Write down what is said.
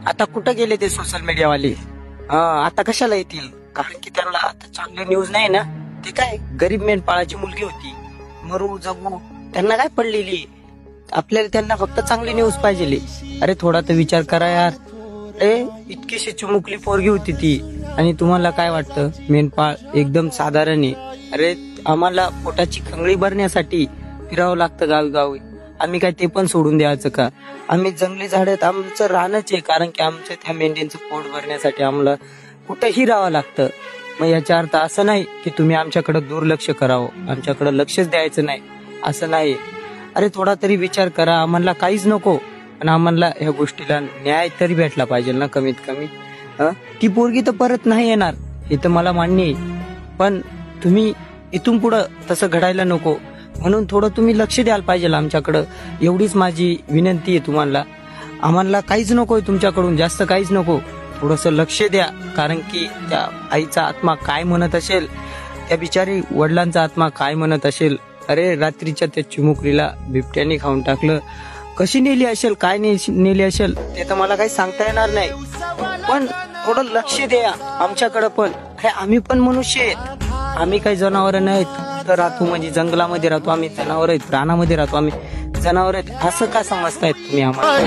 आता कुठं गेले ते सोशल मीडियावाले? आता कशाला येतील? कारण की त्यांना आता चांगली न्यूज नाही ना. ते काय गरीब मेंढपाळाची मुलगी होती, मरू जगू त्यांना काय पडलेली. आपल्याला त्यांना फक्त चांगली न्यूज पाहिजे. अरे थोडा तर विचार करा यार. इतकीशी चिमुकली पोरगी होती ती, आणि तुम्हाला काय वाटतं मेंढपाळ एकदम साधारण आहे? अरे आम्हाला पोटाची खंगळी भरण्यासाठी फिरावं लागतं गावी. आम्ही काय ते पण सोडून द्यायचं का? आम्ही जंगली झाडात आमचं राहणंच आहे, कारण की आमचं त्या मेंढ्यांचं पोट भरण्यासाठी आम्हाला कुठेही राहावं लागतं. मग याचा अर्थ असं नाही की तुम्ही आमच्याकडे दुर्लक्ष करावं, आमच्याकडे लक्षच द्यायचं नाही, असं नाही. अरे थोडा तरी विचार करा. आम्हाला काहीच नको, पण आम्हाला ह्या गोष्टीला न्याय तरी भेटला पाहिजे ना कमीत कमी. ती पोरगी तर परत नाही येणार हे तर मला मान्य आहे, पण तुम्ही इथून पुढं तसं घडायला नको, म्हणून थोडं तुम्ही लक्ष द्यायला पाहिजे आमच्याकडं. एवढीच माझी विनंती आहे तुम्हाला. आम्हाला काहीच नकोय तुमच्याकडून, जास्त काहीच नको. थोडंसं लक्ष द्या, कारण की त्या आईचा आत्मा काय म्हणत असेल, त्या बिचारी वडिलांचा आत्मा काय म्हणत असेल. अरे रात्रीच्या त्या चिमुकलीला बिबट्याने खाऊन टाकलं. कशी नेली असेल, काय नेली असेल ते तर मला काही सांगता येणार नाही, पण थोडं लक्ष द्या आमच्याकडं पण. अरे आम्ही पण मनुष्य आहेत, आम्ही काही जनावर नाहीत. तर राहतो म्हणजे जंगलामध्ये राहतो आम्ही, जनावर आहेत, प्राणामध्ये राहतो आम्ही, जनावर आहेत असं का समजतायत तुम्ही आम्हाला?